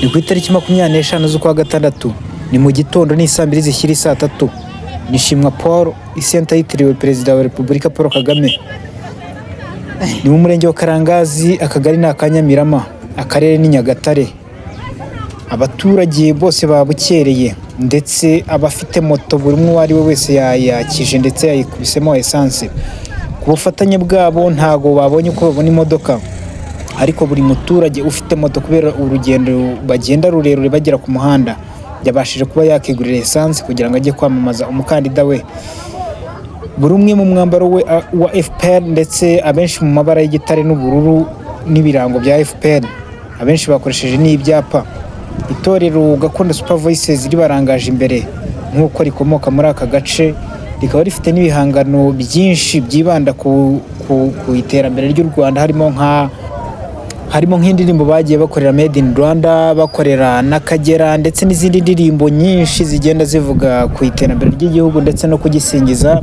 ni ku itariki 25 z'ukwa gatandatu ni mu gitondo saa 2 zishyira saa 3 Nishimwa Paul isenta yitiriwe perezida wa Repubulika Paul Kagame. Ni mu murenge wa Karangazi, akagari na Kanyamirama, akarere ni Nyagatare. Abaturage bose babukereye ndetse abafite moto buri umwe ari we wese yayakije ndetse yayikubisemo essence. Ku bufatanye bwabo ntago babonye uko babona imodoka, ariko buri muturage ufite moto kubera urugendo bagenda rurerure bagera ku muhanda yabashije kuba yakigurira essence kugira ngo ajye kwamamaza umukandida we. Buri umwe mu mwambaro we wa FPR ndetse abenshi mu mabara y'igitare n'ubururu n'ibirango bya FPR, abenshi bakoresheje n'ibyapa. Itorero Gakondo Super Voices ribarangaje imbere nk'uko rikomoka muri aka gace, rikaba rifite n'ibihangano byinshi byibanda ku iterambere ry'u Rwanda, harimo nk'indirimbo bagiye bakorera Made in Rwanda, bakorera n'Akagera ndetse n'izindi ndirimbo nyinshi zigenda zivuga ku iterambere ry'igihugu ndetse no kugisingiza.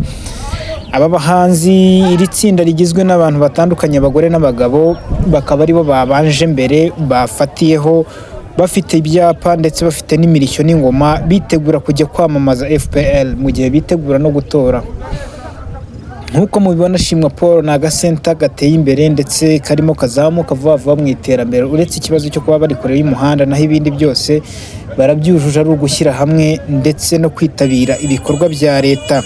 Aba bahanzi, iri tsinda rigizwe n'abantu batandukanye, abagore n'abagabo, bakaba aribo babanje mbere bafatiyeho, bafite ibyapa ndetse bafite n'imirishyo n'ingoma, bitegura kujya kwamamaza FPR mu gihe bitegura no gutora. Nkuko mubibona, Shimwa Paul ni agasenta gateye imbere ndetse karimo kazamuka vuba mu iterambere. Uretse ikibazo cyo kuba bari kure y'umuhanda, naho ibindi byose barabyujuje, ari ugushyira hamwe ndetse no kwitabira ibikorwa bya leta,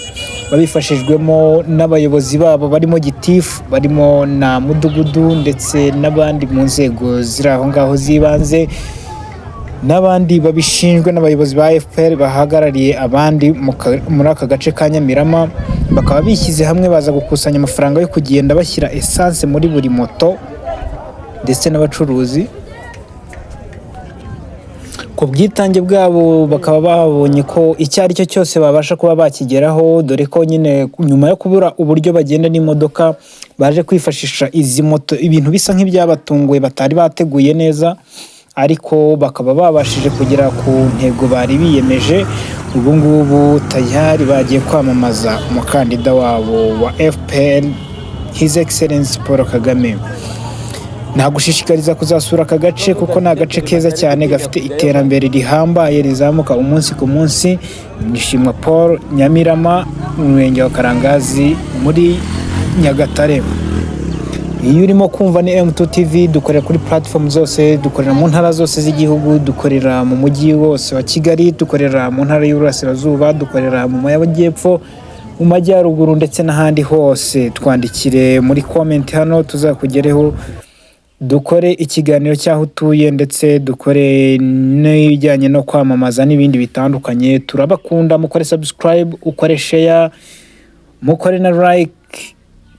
babifashijwemo n'abayobozi babo barimo gitifu, barimo na mudugudu ndetse n'abandi mu nzego ziri aho ngaho z'ibanze, n'abandi babishinzwe n'abayobozi ba FPR bahagarariye abandi muri aka gace ka Nyamirama. Bakaba bishyize hamwe baza gukusanya amafaranga yo kugenda bashyira essence muri buri moto ndetse n'abacuruzi. Ku bwitange bwabo bakaba babonye ko icyo ari cyo cyose babasha kuba bakigeraho, dore ko nyine nyuma yo kubura uburyo bagenda n'imodoka baje kwifashisha izi moto, ibintu bisa nk'ibyabatunguye batari bateguye neza, ariko bakaba babashije kugera ku ntego bari biyemeje. Ubu ngubu tayari bagiye kwamamaza umukandida wabo wa FPR, His Excellency Paul Kagame. Nagushishikariza kuzasura aka gace kuko ni agace keza cyane gafite iterambere rihambaye rizamuka umunsi ku munsi. Nishimwa Paul, Nyamirama, mu murenge wa Karangazi muri Nyagatare. Iyo urimo kumva ni M2 TV, dukorera kuri platform zose, dukorera mu ntara zose z'igihugu, dukorera mu mujyi wose wa Kigali, dukorera mu ntara y'Uburasirazuba, dukorera mu Majyepfo, mu Majyaruguru ndetse n'ahandi hose. Twandikire muri comment hano tuzakugereho, dukore ikiganiro cyaho utuye ndetse dukore n'ibijyanye no kwamamaza n'ibindi bitandukanye. Turabakunda, mukore subscribe, ukore share, mukore na like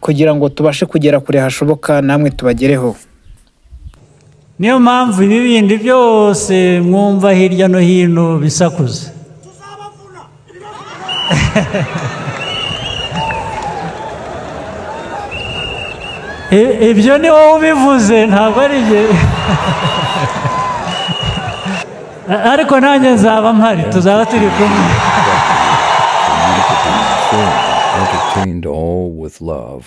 kugira ngo tubashe kugera kure hashoboka, namwe tubagereho. Niyo mpamvu ibi bindi byose mwumva hirya no hino bisakuza. Ibyo ni wowe ubivuze, ntabwo ari njye. Ariko nanjye nzaba mpari, tuzaba turi kumwe. Entertained all with love.